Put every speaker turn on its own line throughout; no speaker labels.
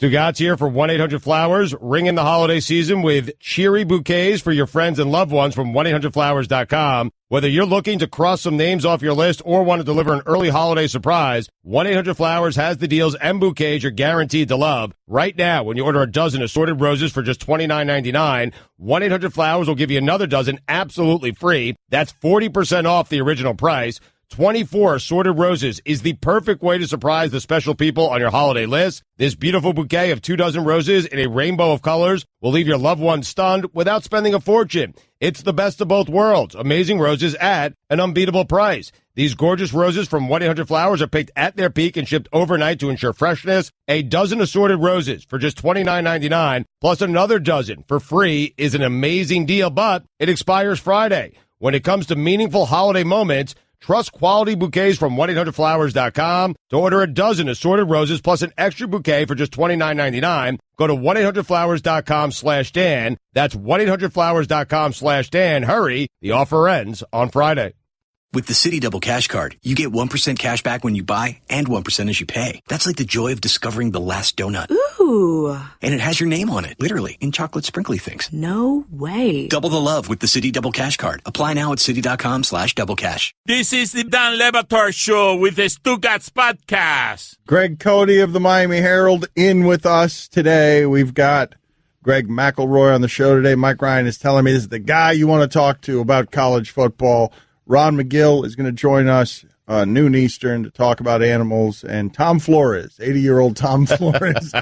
Stugotz here for 1-800-Flowers. Ring in the holiday season with cheery bouquets for your friends and loved ones from 1-800-Flowers.com. Whether you're looking to cross some names off your list or want to deliver an early holiday surprise, 1-800-Flowers has the deals and bouquets you're guaranteed to love. Right now, when you order a dozen assorted roses for just $29.99, 1-800-Flowers will give you another dozen absolutely free. That's 40% off the original price. 24 assorted roses is the perfect way to surprise the special people on your holiday list. This beautiful bouquet of 2 dozen roses in a rainbow of colors will leave your loved ones stunned without spending a fortune. It's the best of both worlds. Amazing roses at an unbeatable price. These gorgeous roses from 1-800-Flowers are picked at their peak and shipped overnight to ensure freshness. A dozen assorted roses for just $29.99 plus another dozen for free is an amazing deal, but it expires Friday. When it comes to meaningful holiday moments, trust quality bouquets from 1-800-Flowers.com. To order a dozen assorted roses plus an extra bouquet for just $29.99, go to 1-800-Flowers.com/Dan. That's 1-800-Flowers.com/Dan. Hurry, the offer ends on Friday.
With the Citi Double Cash Card, you get 1% cash back when you buy and 1% as you pay. That's like the joy of discovering the last donut.
Ooh.
And it has your name on it, literally, in chocolate sprinkly things.
No way.
Double the love with the Citi Double Cash Card. Apply now at Citi.com/doublecash.
This is the Dan Batard Show with the Stugotz podcast.
Greg Cody of the Miami Herald in with us today. We've got Greg McElroy on the show today. Mike Ryan is telling me this is the guy you want to talk to about college football. Ron McGill is going to join us noon Eastern to talk about animals. And Tom Flores, 80-year-old Tom Flores,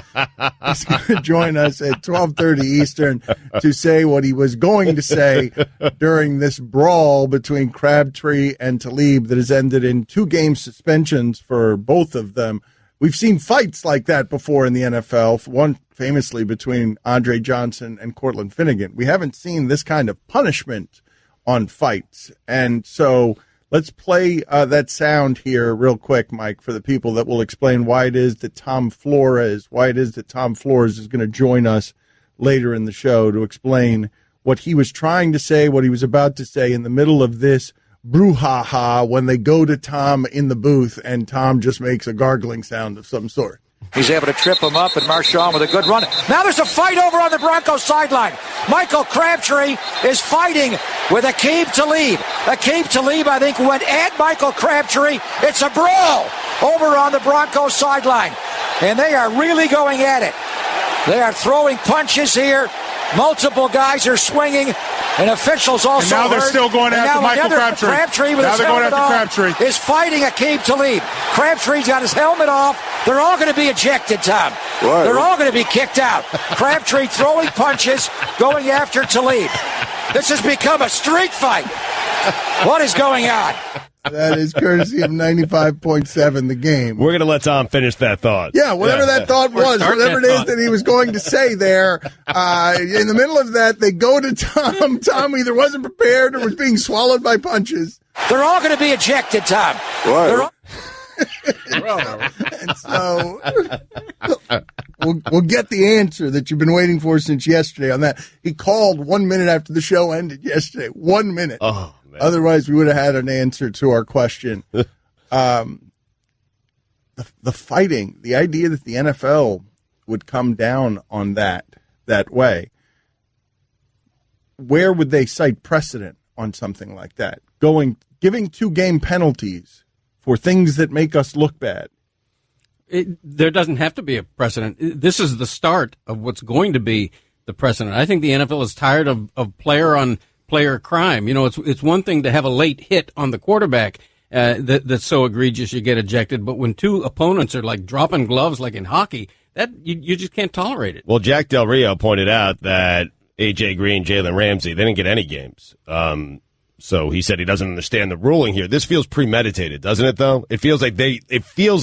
is going to join us at 12:30 Eastern to say what he was going to say during this brawl between Crabtree and Talib that has ended in 2-game suspensions for both of them. We've seen fights like that before in the NFL, one famously between Andre Johnson and Cortland Finnegan. We haven't seen this kind of punishment on fights. And so let's play that sound here real quick, Mike, for the people that will explain why it is that Tom Flores is going to join us later in the show to explain what he was trying to say, what he was about to say in the middle of this brouhaha when they go to Tom in the booth and Tom just makes a gargling sound of some sort.
He's able to trip him up, and Marshawn with a good run. Now there's a fight over on the Broncos sideline. Michael Crabtree is fighting with Aqib Talib. Aqib Talib, I think, went at Michael Crabtree. It's a brawl over on the Broncos sideline, and they are really going at it. They are throwing punches here. Multiple guys are swinging, and officials also
and now they're
heard.
still going after Michael Crabtree.
Crabtree with
now
his
they're going
helmet
after
off
Crabtree.
is fighting Aqib Talib. Crabtree's got his helmet off. They're all going to be ejected, Tom.
What?
They're all going to be kicked out. Crabtree throwing punches, going after Talib. This has become a street fight. What is going on?
That is courtesy of 95.7 The Game.
We're going to let Tom finish that thought.
Yeah, whatever that thought was, whatever it is that he was going to say there. In the middle of that, they go to Tom. Tom either wasn't prepared or was being swallowed by punches.
They're all going to be ejected, Tom.
What?
And so we'll get the answer that you've been waiting for since yesterday on that. He called 1 minute after the show ended yesterday. 1 minute.
Oh, man.
Otherwise, we would have had an answer to our question. The fighting, the idea that the NFL would come down on that way, where would they cite precedent on something like that? Giving 2-game penalties for things that make us look bad.
There doesn't have to be a precedent. This is the start of what's going to be the precedent. I think the NFL is tired of player-on-player crime. You know, it's one thing to have a late hit on the quarterback that's so egregious you get ejected, but when 2 opponents are like dropping gloves like in hockey, that you just can't tolerate it.
Well, Jack Del Rio pointed out that A.J. Green, Jalen Ramsey, they didn't get any games. So he said he doesn't understand the ruling here. This feels premeditated, doesn't it, though? It feels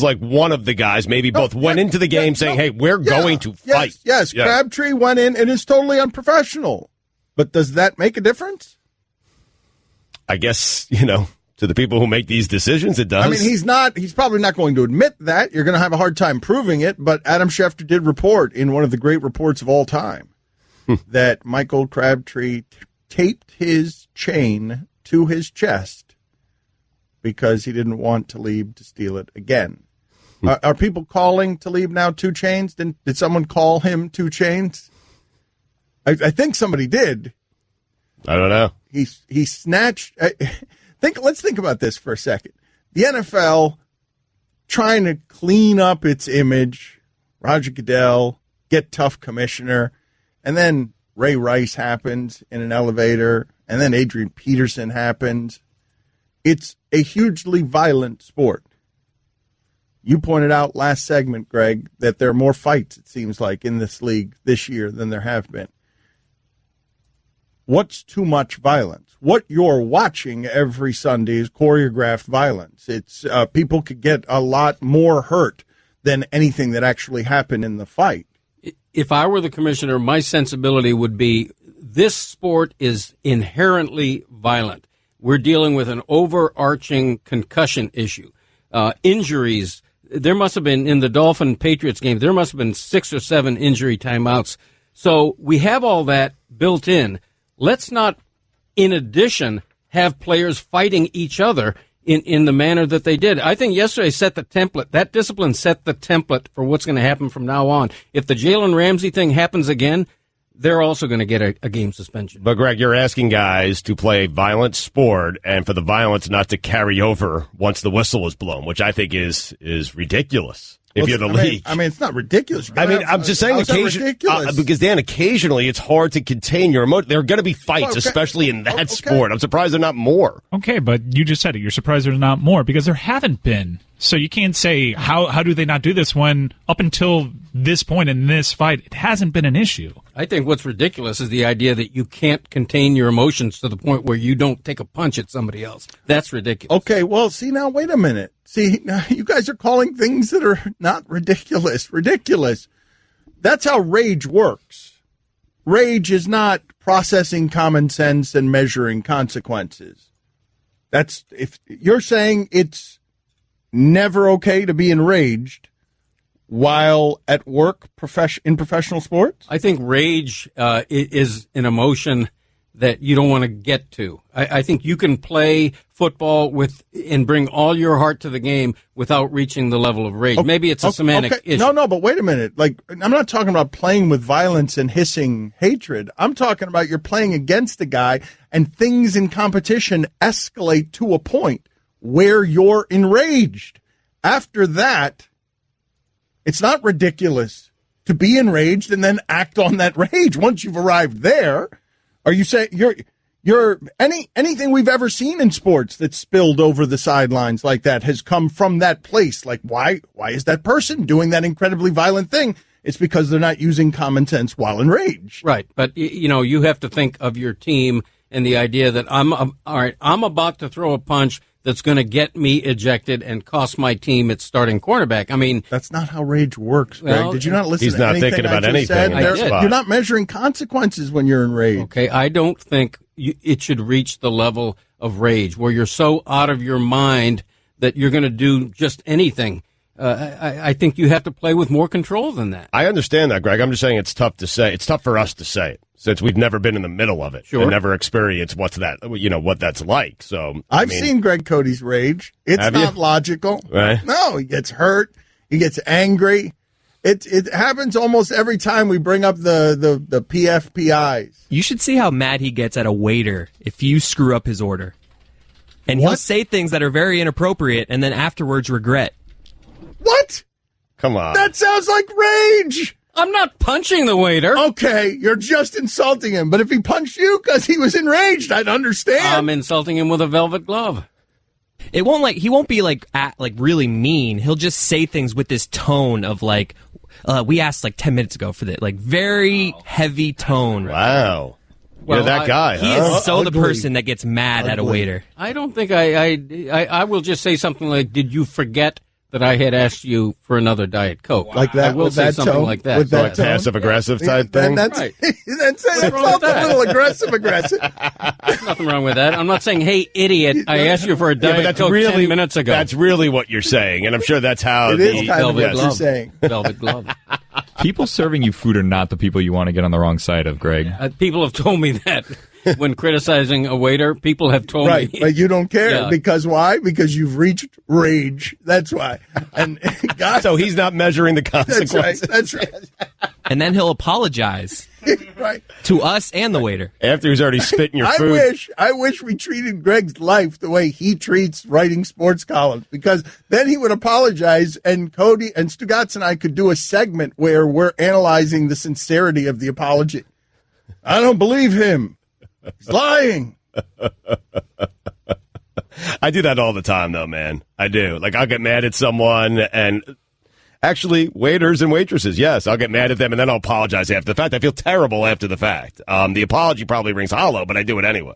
like one of the guys, maybe both, went into the game saying, hey, we're going to fight.
Yes,
yeah. Crabtree
Crabtree went in and is totally unprofessional. But does that make a difference?
I guess, to the people who make these decisions, it does.
I mean, he's probably not going to admit that. You're going to have a hard time proving it. But Adam Schefter did report in one of the great reports of all time that Michael Crabtree taped his chain to his chest because he didn't want Talib to steal it again. Are people calling Talib now 2 Chainz? Did someone call him 2 Chainz? I think somebody did.
I don't know.
He snatched. Let's think about this for a second. The NFL trying to clean up its image. Roger Goodell, get tough commissioner, and then Ray Rice happens in an elevator, and then Adrian Peterson happens. It's a hugely violent sport. You pointed out last segment, Greg, that there are more fights, it seems like, in this league this year than there have been. What's too much violence? What you're watching every Sunday is choreographed violence. It's people could get a lot more hurt than anything that actually happened in the fight.
If I were the commissioner, my sensibility would be this sport is inherently violent. We're dealing with an overarching concussion issue. Injuries, there must have been, in the Dolphin-Patriots game, there must have been 6 or 7 injury timeouts. So we have all that built in. Let's not, in addition, have players fighting each other in the manner that they did. I think yesterday set the template. That discipline set the template for what's going to happen from now on. If the Jalen Ramsey thing happens again, they're also going to get a game suspension.
But, Greg, you're asking guys to play violent sport and for the violence not to carry over once the whistle is blown, which I think is ridiculous. If you're the league.
I mean, it's not ridiculous.
I'm just saying because, Dan, occasionally it's hard to contain your emotion. There are going to be fights, especially in that sport. I'm surprised there are not more.
Okay, but you just said it. You're surprised there's not more because there haven't been. So you can't say, how do they not do this when up until this point in this fight, it hasn't been an issue.
I think what's ridiculous is the idea that you can't contain your emotions to the point where you don't take a punch at somebody else. That's ridiculous.
Okay, well, see, now, wait a minute. See, now you guys are calling things that are not ridiculous. That's how rage works. Rage is not processing common sense and measuring consequences. That's, if you're saying it's never okay to be enraged while at work in professional sports?
I think rage is an emotion that you don't want to get to. I think you can play football and bring all your heart to the game without reaching the level of rage. Maybe it's a semantic issue.
No, but wait a minute. Like, I'm not talking about playing with violence and hissing hatred. I'm talking about you're playing against a guy and things in competition escalate to a point where you're enraged. After that, it's not ridiculous to be enraged and then act on that rage once you've arrived there. Are you saying you're anything we've ever seen in sports that's spilled over the sidelines like that has come from that place? Like, why is that person doing that incredibly violent thing? It's because they're not using common sense while enraged.
Right. But, you have to think of your team and the idea that I'm about to throw a punch that's going to get me ejected and cost my team its starting cornerback. I mean,
that's not how rage works, Greg.
Well,
Did you not listen
he's
to
not
anything
thinking about
I just
anything.
said? You're not measuring consequences when you're enraged.
Okay, I don't think it should reach the level of rage where you're so out of your mind that you're going to do just anything. I think you have to play with more control than that.
I understand that, Greg. I'm just saying it's tough to say. It's tough for us to say it since we've never been in the middle of it and never experienced what that's like. So
I've seen Greg Cody's rage. It's not logical.
Right?
No, he gets hurt. He gets angry. It happens almost every time we bring up the PFPIs.
You should see how mad he gets at a waiter if you screw up his order. And he'll say things that are very inappropriate and then afterwards regret.
What?
Come on.
That sounds like rage.
I'm not punching the waiter.
Okay, you're just insulting him. But if he punched you because he was enraged, I'd understand.
I'm insulting him with a velvet glove.
It won't he won't be really mean. He'll just say things with this tone of we asked 10 minutes ago for that, very heavy tone.
Wow.
Well,
you're that guy.
He is the person that gets mad at a waiter.
I don't think I will just say something like, "Did you forget that I had asked you for another Diet Coke?"
Like that.
I will say something
tone,
like that.
With that
passive aggressive type thing.
That's
right.
That's a little aggressive.
There's nothing wrong with that. I'm not saying, "Hey, idiot, I asked you for a Diet Coke 10 minutes ago."
That's really what you're saying, and I'm sure that's how
it is kind of what you're saying.
Velvet glove.
People serving you food are not the people you want to get on the wrong side of, Greg.
People have told me that. when criticizing a waiter. People have told
Right,
me.
but you don't care.
Yeah.
Because why? Because you've reached rage. That's why. And God,
So he's not measuring the consequences.
That's right.
And then he'll apologize
Right.
to us and the waiter.
After he's already spitting your food.
I wish we treated Greg's life the way he treats writing sports columns, because then he would apologize, and Cody and Stugotz and I could do a segment where we're analyzing the sincerity of the apology. I don't believe him. He's lying.
I do that all the time, though, man. I do. Like, I'll get mad at someone, and actually, waiters and waitresses, yes, I'll get mad at them, and then I'll apologize after the fact. I feel terrible after the fact. The apology probably rings hollow, but I do it anyway.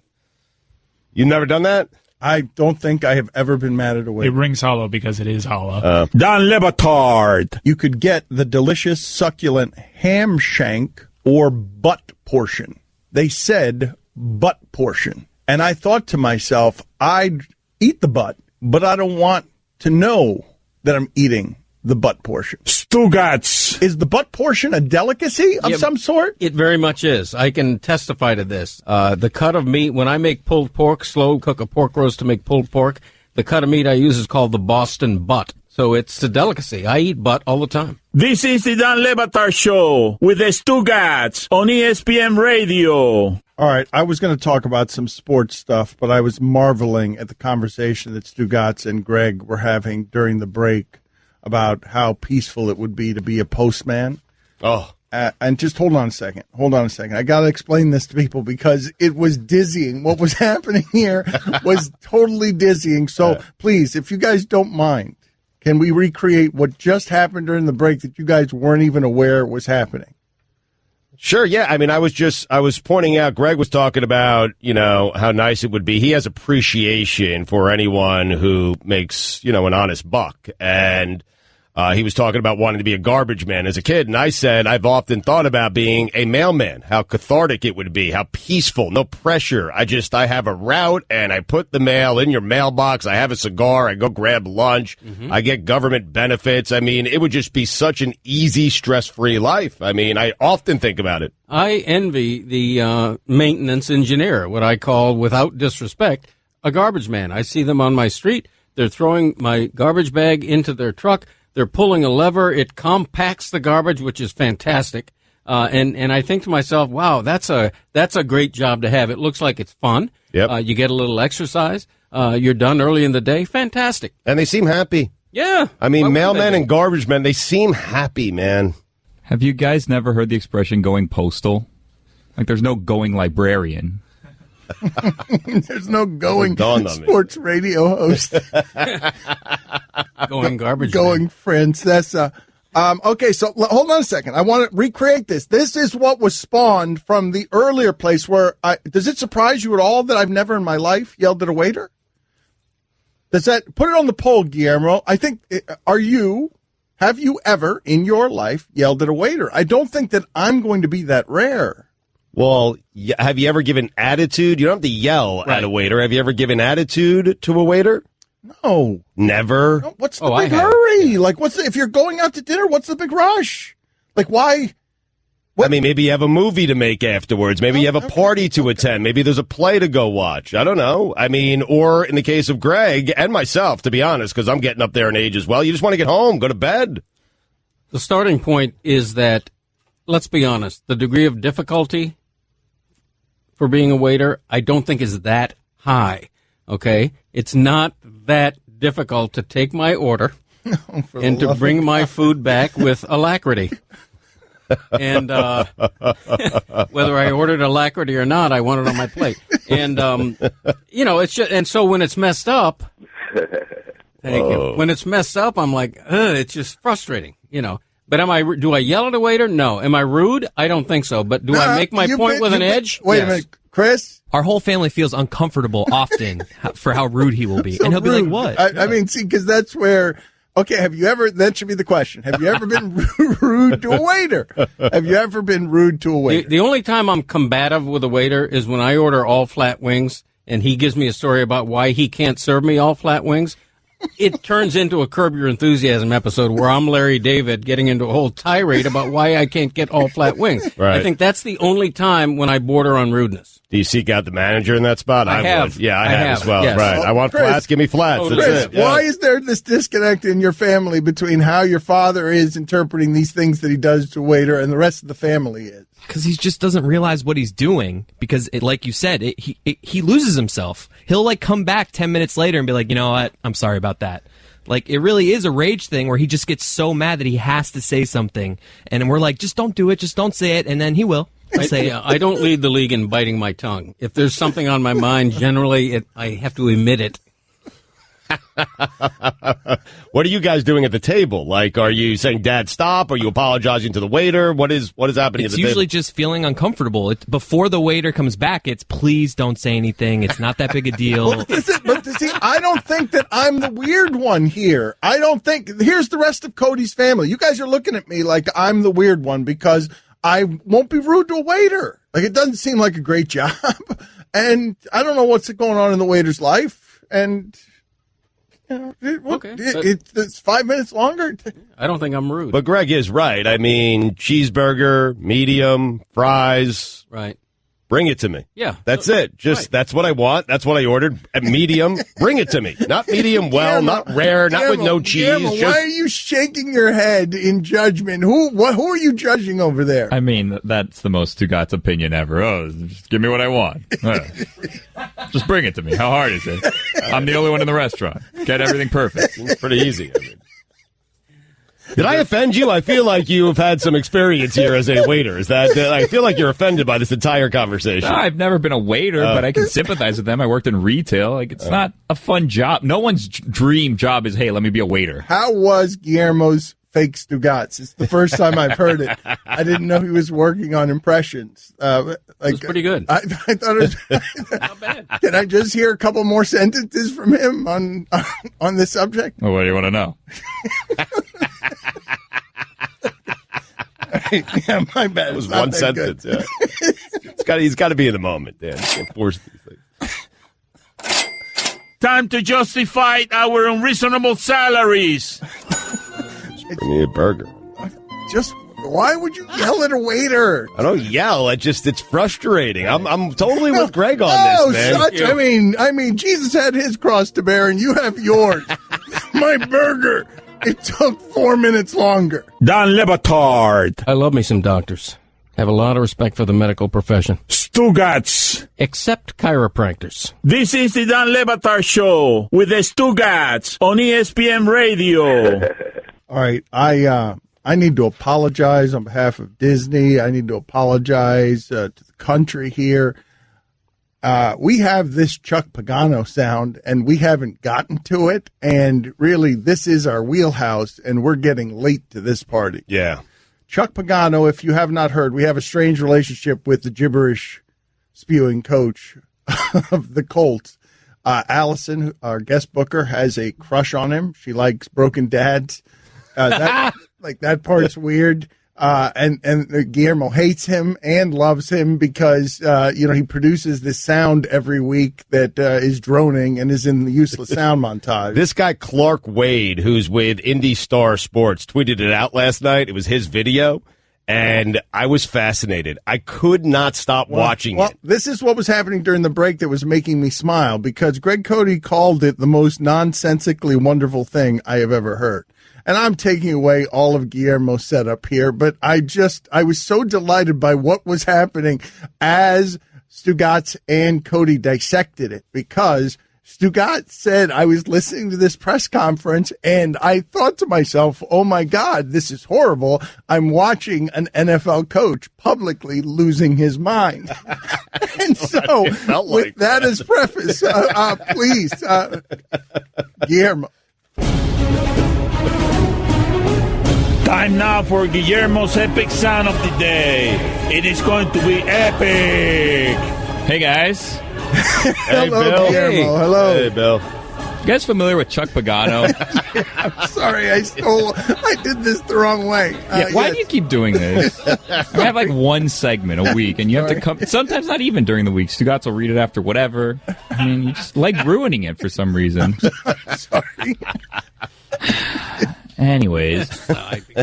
You've never done that?
I don't think I have ever been mad at a
It
waiter.
rings hollow because it is hollow.
Dan Le Batard.
You could get the delicious, succulent ham shank or butt portion. They said butt portion. And I thought to myself, I'd eat the butt, but I don't want to know that I'm eating the butt portion.
Stugotz.
Is the butt portion a delicacy of some sort?
It very much is. I can testify to this. The cut of meat, when I make pulled pork, slow cook a pork roast to make pulled pork, the cut of meat I use is called the Boston butt. So it's a delicacy. I eat butt all the time.
This is the Dan Le Batard Show with the Stugotz on ESPN Radio.
All right, I was going to talk about some sports stuff, but I was marveling at the conversation that Stugotz and Greg were having during the break about how peaceful it would be to be a postman.
Oh.
And just hold on a second. I got to explain this to people because it was dizzying. What was happening here was totally dizzying. So please, if you guys don't mind, can we recreate what just happened during the break that you guys weren't even aware was happening?
Sure, yeah. I mean, I was pointing out, Greg was talking about, how nice it would be. He has appreciation for anyone who makes, an honest buck. And he was talking about wanting to be a garbage man as a kid. And I said, I've often thought about being a mailman, how cathartic it would be, how peaceful, no pressure. I have a route and I put the mail in your mailbox. I have a cigar. I go grab lunch. Mm-hmm. I get government benefits. I mean, it would just be such an easy, stress-free life. I mean, I often think about it.
I envy the maintenance engineer, what I call, without disrespect, a garbage man. I see them on my street. They're throwing my garbage bag into their truck. They're pulling a lever. It compacts the garbage, which is fantastic. And I think to myself, wow, that's a great job to have. It looks like it's fun.
Yep.
You get a little exercise. You're done early in the day. Fantastic.
And they seem happy.
Yeah.
I mean, mailmen and garbage men, they seem happy, man.
Have you guys never heard the expression going postal? Like, there's no going librarian.
There's no going sports radio host.
Going garbage.
Going Francesa. Okay, so hold on a second. I want to recreate this. This is what was spawned from the earlier place where does it surprise you at all that I've never in my life yelled at a waiter? Does that put it on the poll, Guillermo? I think have you ever in your life yelled at a waiter? I don't think that I'm going to be that rare.
Well, have you ever given attitude? You don't have to yell at a waiter. Have you ever given attitude to a waiter?
No.
Never?
What's the big hurry? Like, if you're going out to dinner, what's the big rush? Like, why?
I mean, maybe you have a movie to make afterwards. Maybe you have a party to attend. Maybe there's a play to go watch. I don't know. I mean, or in the case of Greg and myself, to be honest, because I'm getting up there in age as well, you just want to get home, go to bed.
The starting point is that, let's be honest, the degree of difficulty for being a waiter, I don't think is that high, okay? It's not that difficult to take my order and to bring my food back with alacrity. And whether I ordered alacrity or not, I want it on my plate. And, it's just, and so when it's messed up, thank you. When it's messed up, I'm like, it's just frustrating, But do I yell at a waiter? No. Am I rude? I don't think so. But do I make my point with an edge?
Wait a minute, Chris.
Our whole family feels uncomfortable often for how rude he will be.
So
and he'll be
rude.
like, what?
I mean, see, because that's where, okay, that should be the question. Have you ever been rude to a waiter? Have you ever been rude to a waiter?
The only time I'm combative with a waiter is when I order all flat wings and he gives me a story about why he can't serve me all flat wings. It turns into a Curb Your Enthusiasm episode where I'm Larry David getting into a whole tirade about why I can't get all flat wings.
Right.
I think that's the only time when I border on rudeness.
Do you seek out the manager in that spot?
I have.
Would. Yeah, I have as well.
Yes.
Right. I want
Chris,
flats. Give me flats. That's
Chris,
it. Yeah.
why is there this disconnect in your family between how your father is interpreting these things that he does to a waiter and the rest of the family is?
Because he just doesn't realize what he's doing. Because, like you said, he loses himself. He'll like come back 10 minutes later and be like, you know what? I'm sorry about that. Like, it really is a rage thing where he just gets so mad that he has to say something. And we're like, just don't do it. Just don't say it. And then he will.
I don't lead the league in biting my tongue. If there's something on my mind, generally I have to admit it.
What are you guys doing at the table? Like, are you saying, Dad, stop? Are you apologizing to the waiter? What is happening at the table? It's
usually just feeling uncomfortable. Before the waiter comes back, it's please don't say anything. It's not that big a deal.
But see, I don't think that I'm the weird one here. I don't think. Here's the rest of Cody's family. You guys are looking at me like I'm the weird one because I won't be rude to a waiter. Like, it doesn't seem like a great job. And I don't know what's going on in the waiter's life. And, you know, it's 5 minutes longer.
I don't think I'm rude.
But Greg is right. I mean, cheeseburger, medium, fries.
Right.
Bring it to me.
Yeah.
That's it. That's what I want. That's what I ordered. A medium. Bring it to me. Not medium well, not rare, not with no cheese.
Why are you shaking your head in judgment? Who are you judging over there?
I mean, that's the most Stugotz opinion ever. Oh, just give me what I want. Just bring it to me. How hard is it? I'm the only one in the restaurant. Get everything perfect.
It's pretty easy. I mean. Did I offend you? I feel like you have had some experience here as a waiter. Is that I feel like you're offended by this entire conversation.
No, I've never been a waiter, but I can sympathize with them. I worked in retail. Like, it's not a fun job. No one's dream job is, hey, let me be a waiter.
How was Guillermo's fake Stugotz? It's the first time I've heard it. I didn't know he was working on impressions.
It was pretty good.
I thought it was
not bad.
Can I just hear a couple more sentences from him on this subject?
Well, what do you want to know?
Yeah, my bad.
It was one sentence. Yeah. He's got to be in the moment, Dan. You can't force these things.
Time to justify our unreasonable salaries.
Just bring me a burger.
Why would you yell at a waiter?
I don't yell. It's frustrating. I'm totally with Greg on this, man.
I mean, Jesus had his cross to bear, and you have yours. My burger. It took 4 minutes longer.
Dan Batard.
I love me some doctors. Have a lot of respect for the medical profession.
Stugotz.
Except chiropractors.
This is the Dan Batard Show with the Stugotz on ESPN Radio.
All right, I need to apologize on behalf of Disney. I need to apologize to the country here. We have this Chuck Pagano sound, and we haven't gotten to it. And really, this is our wheelhouse, and we're getting late to this party.
Yeah.
Chuck Pagano, if you have not heard, we have a strange relationship with the gibberish spewing coach of the Colts. Allison, our guest booker, has a crush on him. She likes broken dads. That part's weird. And Guillermo hates him and loves him because, he produces this sound every week that is droning and is in the useless sound montage.
This guy, Clark Wade, who's with Indy Star Sports, tweeted it out last night. It was his video, and I was fascinated. I could not stop watching it.
This is what was happening during the break that was making me smile because Greg Cody called it the most nonsensically wonderful thing I have ever heard. And I'm taking away all of Guillermo's setup here, but I was so delighted by what was happening as Stugotz and Cody dissected it because Stugotz said, I was listening to this press conference and I thought to myself, oh my God, this is horrible. I'm watching an NFL coach publicly losing his mind. And so with that as preface, please, Guillermo.
Time now for Guillermo's epic sound of the day. It is going to be epic.
Hey, guys.
Hey,
Hello,
Bill.
Guillermo. Hello.
Hey, Bill.
You guys familiar with Chuck Pagano?
I'm sorry, I did this the wrong way.
Why do you keep doing this? I have like one segment a week, and you have to come. Sometimes not even during the week. Stugotz will read it after whatever. I mean, you just like ruining it for some reason.
Sorry.
Anyways,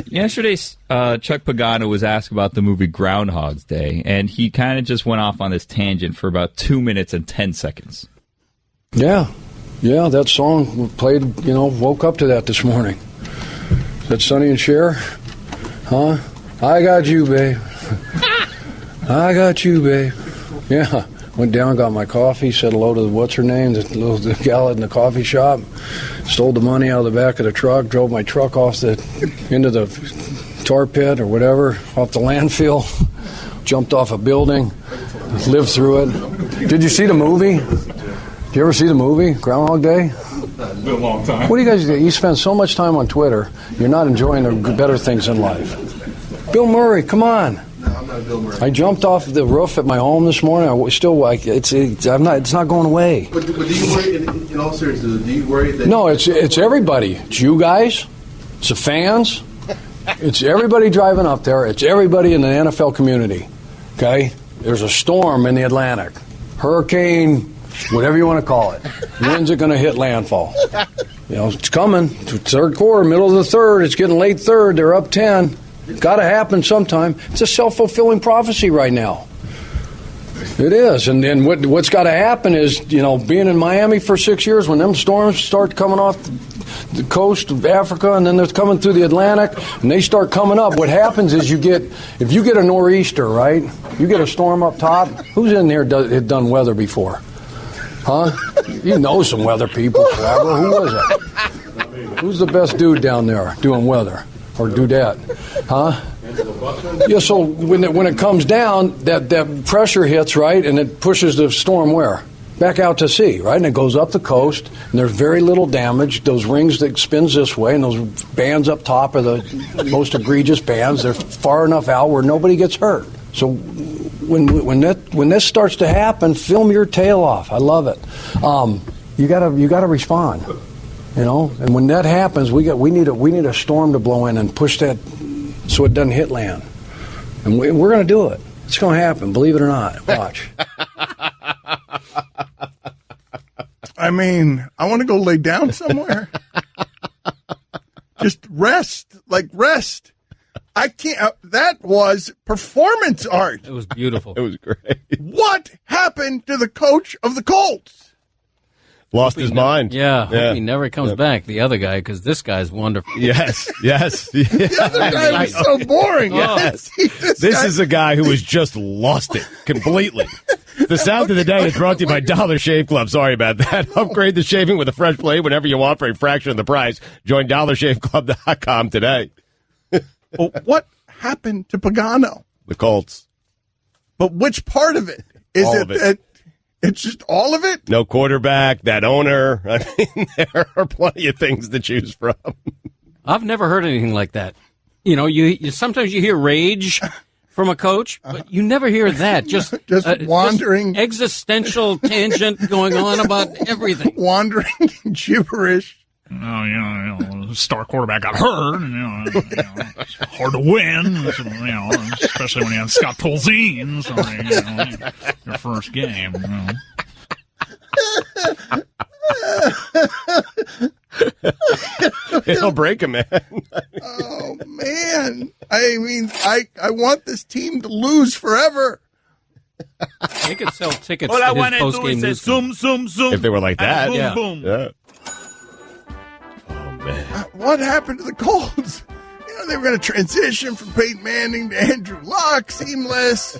yesterday Chuck Pagano was asked about the movie Groundhog's Day, and he kind of just went off on this tangent for about 2 minutes and 10 seconds.
Yeah, that song played, woke up to that this morning. Is that Sonny and Cher? Huh? I got you, babe. I got you, babe. Yeah. Went down, got my coffee, said hello to the gal in the coffee shop, stole the money out of the back of the truck, drove my truck into the tar pit or whatever, off the landfill, jumped off a building, lived through it. Did you see the movie? Did you ever see the movie, Groundhog Day?
It's been a long time.
What do you guys do? You spend so much time on Twitter, you're not enjoying the better things in life. Bill Murray, come on. I jumped off the roof at my home this morning. It's not going away.
But do you worry, in all seriousness, do you worry that...
No, it's everybody. It's you guys. It's the fans. It's everybody driving up there. It's everybody in the NFL community. Okay? There's a storm in the Atlantic. Hurricane, whatever you want to call it. When's it going to hit landfall? It's coming. Third quarter, middle of the third. It's getting late third. They're up 10. Got to happen sometime. It's a self-fulfilling prophecy right now. It is. And then what's got to happen is, being in Miami for 6 years, when them storms start coming off the coast of Africa and then they're coming through the Atlantic and they start coming up, what happens is if you get a nor'easter, right? You get a storm up top. Who's in here had done weather before? Huh? You know some weather people, Crabtree. Who was it? Who's the best dude down there doing weather? Or do that, huh? Yeah, so when it comes down, that pressure hits, right, and it pushes the storm where? Back out to sea, right? And it goes up the coast, and there's very little damage. Those rings that spins this way, and those bands up top are the most egregious bands. They're far enough out where nobody gets hurt. So when this starts to happen, film your tail off. I love it. You gotta respond. And when that happens, we need a storm to blow in and push that so it doesn't hit land. And we're going to do it. It's going to happen, believe it or not. Watch.
I want to go lay down somewhere. Just rest. I can't. That was performance art.
It was beautiful.
It was great.
What happened to the coach of the Colts?
Lost his mind.
Yeah, hope he never comes back, the other guy, because this guy's wonderful.
Yes.
The other guy was so boring.
Yes. This is a guy who has just lost it completely. The sound of the day is brought to you by Dollar Shave Club. Sorry about that. Upgrade the shaving with a fresh blade whenever you want for a fraction of the price. Join DollarShaveClub.com today.
Well, what happened to Pagano?
The Colts.
But which part of it? Is
all
it
of it.
that it's just all of it?
No quarterback, that owner. There are plenty of things to choose from.
I've never heard anything like that. You sometimes you hear rage from a coach, but you never hear that. Just
wandering.
Just existential tangent going on about everything.
Wandering gibberish.
Star quarterback got hurt. It's hard to win. Especially when you have Scott Tolzien. Your first game.
It'll break him, man.
Oh man! I want this team to lose forever.
They could sell tickets.
All I
to
want
his
to do
post-game
is say zoom, zoom, zoom.
If they were like that,
boom,
yeah.
boom.
Yeah. Oh man!
What happened to the Colts? They were going to transition from Peyton Manning to Andrew Luck, seamless.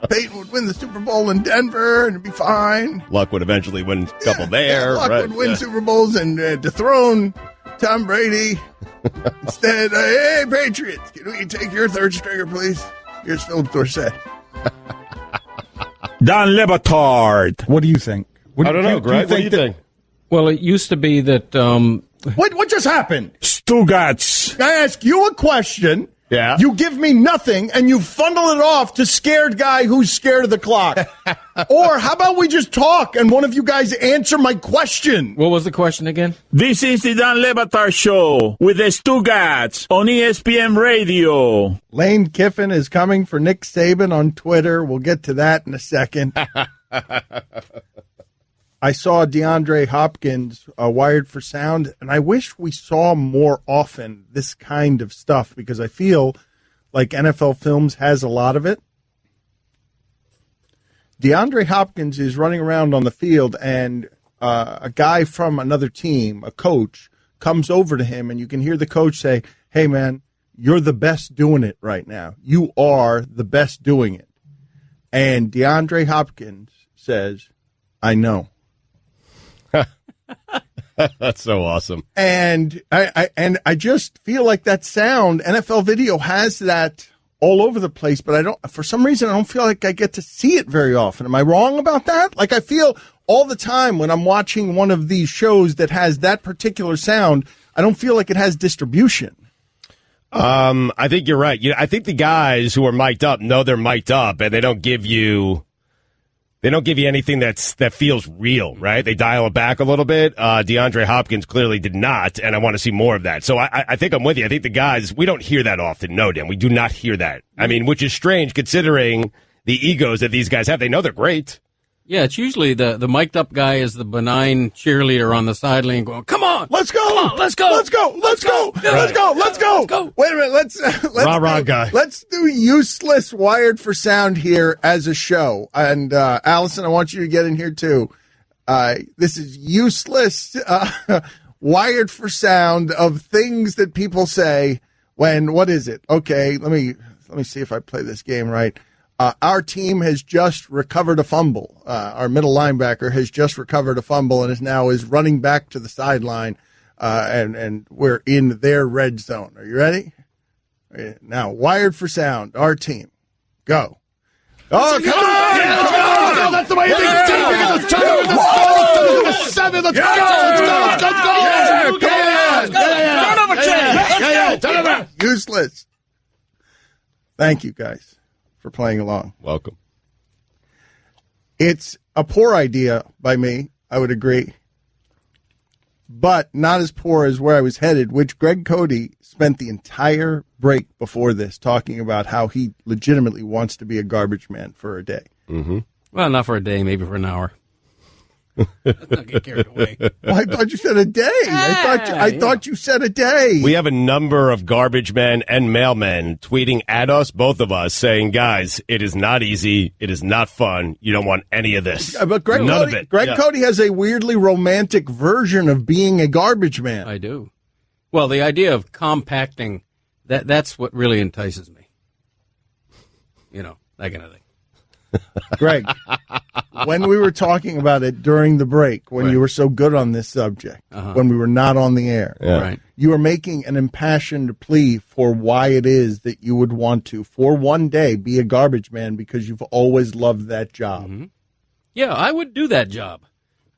Peyton would win the Super Bowl in Denver and it'd be fine.
Luck would eventually win a couple there.
Luck
right?
would win Super Bowls and dethrone Tom Brady. Instead, hey, Patriots, can we take your third stringer, please? Here's Philip Dorsett.
Don Le Batard.
What do you think?
I don't know, Greg. What do you think?
Well, it used to be that...
What just happened?
Stugotz.
I ask you a question.
Yeah.
You give me nothing, and you funnel it off to scared guy who's scared of the clock. Or how about we just talk, and one of you guys answer my question?
What was the question again?
This is the Don Le Batard Show with the Stugotz on ESPN Radio.
Lane Kiffin is coming for Nick Saban on Twitter. We'll get to that in a second. I saw DeAndre Hopkins Wired for Sound, and I wish we saw more often this kind of stuff because I feel like NFL Films has a lot of it. DeAndre Hopkins is running around on the field, and a guy from another team, a coach, comes over to him, and you can hear the coach say, "Hey, man, you're the best doing it right now. You are the best doing it." And DeAndre Hopkins says, "I know."
That's so awesome.
And I just feel like that sound, NFL Video has that all over the place, but for some reason, I don't feel like I get to see it very often. Am I wrong about that? Like, I feel all the time when I'm watching one of these shows that has that particular sound, I don't feel like it has distribution.
I think you're right. I think the guys who are mic'd up know they're mic'd up, and they don't give you anything that feels real, right? They dial it back a little bit. DeAndre Hopkins clearly did not, and I want to see more of that. So I think I'm with you. I think the guys, we don't hear that often. No, Dan, we do not hear that. I mean, which is strange considering the egos that these guys have. They know they're great.
Yeah, it's usually the mic'd up guy is the benign cheerleader on the sideline going, "Come on,
let's go,
come on, let's go,
let's go, let's go, let's go, let's go, let's go." Wait a minute, let's
guy.
Let's do useless Wired for Sound here as a show. And Allison, I want you to get in here too. This is useless Wired for Sound of things that people say when, what is it? Okay, let me see if I play this game right. Our team has just recovered a fumble. Our middle linebacker has just recovered a fumble and is running back to the sideline, and we're in their red zone. Are you ready? Now, Wired for Sound, our team. Go. Oh, come on!
Yeah, that's the way you think. Let's go! Let's go! Let's go!
Useless. Thank you, guys, for playing along.
Welcome.
It's a poor idea by me, I would agree, but not as poor as where I was headed, which Greg Cody spent the entire break before this talking about how he legitimately wants to be a garbage man for a day.
Mm-hmm.
Well, not for a day, maybe for an hour. Let's not get carried away.
Well, I thought you said a day. I thought you said a day.
We have a number of garbage men and mailmen tweeting at us, both of us, saying, "Guys, it is not easy. It is not fun. You don't want any of this."
But Greg Cody has a weirdly romantic version of being a garbage man.
I do. Well, the idea of compacting, that's what really entices me. You know, that kind of thing.
Greg, when we were talking about it during the break, when you were so good on this subject, when we were not on the air, you were making an impassioned plea for why it is that you would want to, for one day, be a garbage man because you've always loved that job.
Mm-hmm. Yeah, I would do that job.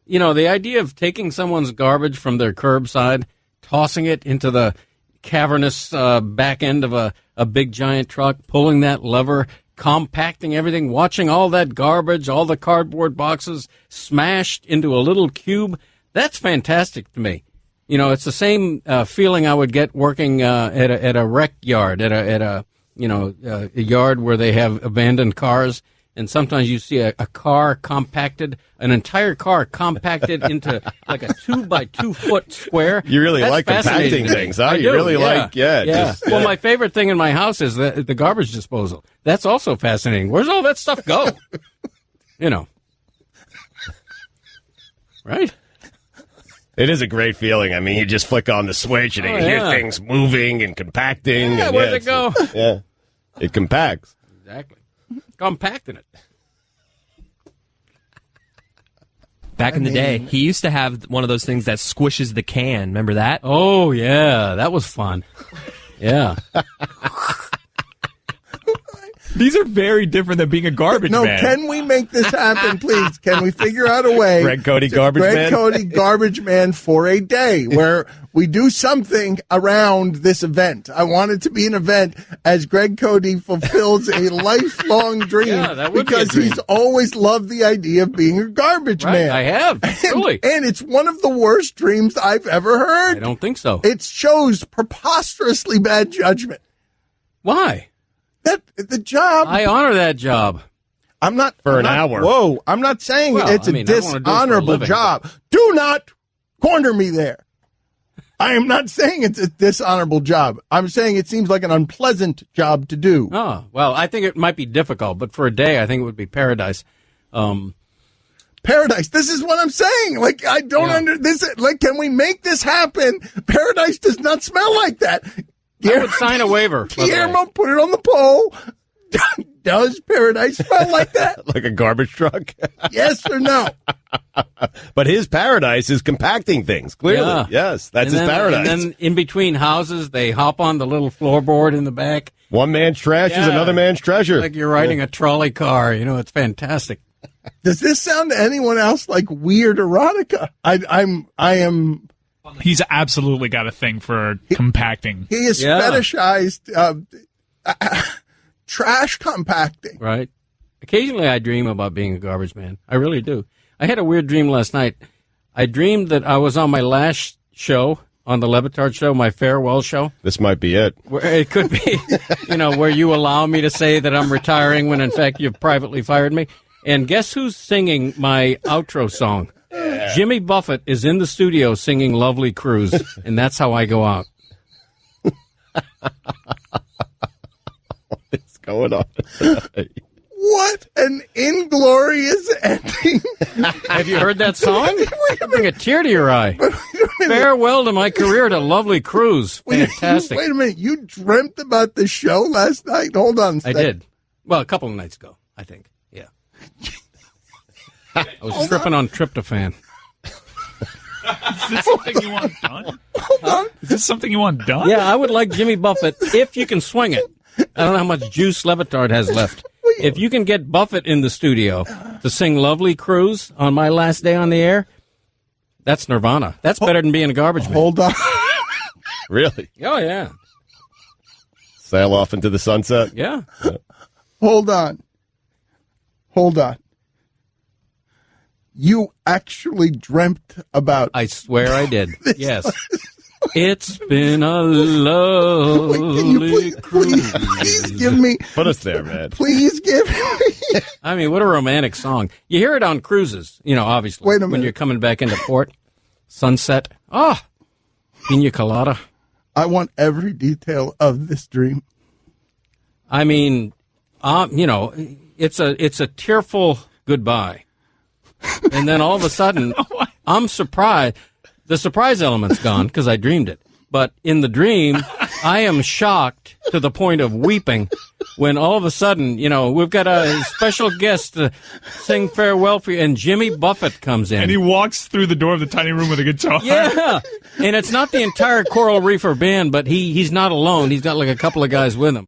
You know, the idea of taking someone's garbage from their curbside, tossing it into the cavernous back end of a big giant truck, pulling that lever, compacting everything, watching all that garbage, all the cardboard boxes smashed into a little cube. That's fantastic to me. You know, it's the same feeling I would get working at a wreck yard, at a yard where they have abandoned cars. And sometimes you see a car compacted, an entire car compacted into like a 2x2 foot square.
You really like compacting things, huh? You really like,
Well, my favorite thing in my house is the garbage disposal. That's also fascinating. Where's all that stuff go? You know. Right?
It is a great feeling. I mean, you just flick on the switch and you hear things moving and compacting.
Yeah,
and
where'd it go?
Yeah, it compacts.
Exactly. Compacting it.
Back in the day, he used to have one of those things that squishes the can. Remember that?
Oh, yeah. That was fun. Yeah.
These are very different than being a garbage man.
No, can we make this happen, please? Can we figure out a way?
Greg Cody, garbage man?
Greg Cody, garbage man for a day where we do something around this event. I want it to be an event as Greg Cody fulfills a lifelong dream
that would
because
be a dream.
He's always loved the idea of being a garbage man.
I have. Truly.
And it's one of the worst dreams I've ever heard.
I don't think so.
It shows preposterously bad judgment.
Why?
That the job.
I honor that job.
I'm not
for
an
hour.
Whoa! I'm not saying it's a dishonorable job. Do not corner me there. I am not saying it's a dishonorable job. I'm saying it seems like an unpleasant job to do.
Oh, well, I think it might be difficult, but for a day, I think it would be paradise.
Paradise. This is what I'm saying. Like, I don't like, can we make this happen? Paradise does not smell like that.
I would sign a waiver.
Guillermo, put it on the poll. Does paradise smell like that?
Like a garbage truck?
Yes or no?
But his paradise is compacting things, clearly.
Yeah.
Yes, that's his paradise.
And then in between houses, they hop on the little floorboard in the back.
One man's trash is another man's treasure.
Like you're riding a trolley car. You know, it's fantastic.
Does this sound to anyone else like weird erotica? I am.
He's absolutely got a thing for compacting.
He is fetishized trash compacting.
Right. Occasionally I dream about being a garbage man. I really do. I had a weird dream last night. I dreamed that I was on my last show, on the Batard show, my farewell show.
This might be it.
Where it could be, where you allow me to say that I'm retiring when in fact you've privately fired me. And guess who's singing my outro song? Yeah. Jimmy Buffett is in the studio singing Lovely Cruise, and that's how I go out.
What's going on?
What an inglorious ending.
Have you heard that song? Bring a tear to your eye. Farewell to my career to Lovely Cruise. Fantastic.
Wait a minute. You dreamt about the show last night? Hold on a second.
I did. Well, a couple of nights ago, I think. Yeah. I was tripping on tryptophan.
Is this something you want done?
Hold on.
Is this something you want done?
Yeah, I would like Jimmy Buffett, if you can swing it. I don't know how much juice Batard has left. If you can get Buffett in the studio to sing Lovely Cruise on my last day on the air, that's nirvana. That's better than being a garbage man.
Hold on.
Really?
Oh, yeah.
Sail off into the sunset?
Yeah.
Hold on. You actually dreamt about...
I swear I did. Yes. It's been a lovely cruise.
Please give me...
Put us there, man.
Please give me...
I mean, what a romantic song. You hear it on cruises, obviously.
Wait a minute.
When you're coming back into port. Sunset. Ah, pina colada.
I want every detail of this dream.
I mean, it's a tearful goodbye. And then all of a sudden, I'm surprised. The surprise element's gone because I dreamed it. But in the dream, I am shocked to the point of weeping when all of a sudden, we've got a special guest to sing farewell for you, and Jimmy Buffett comes in.
And he walks through the door of the tiny room with a guitar.
Yeah. And it's not the entire Coral Reefer band, but he's not alone. He's got like a couple of guys with him.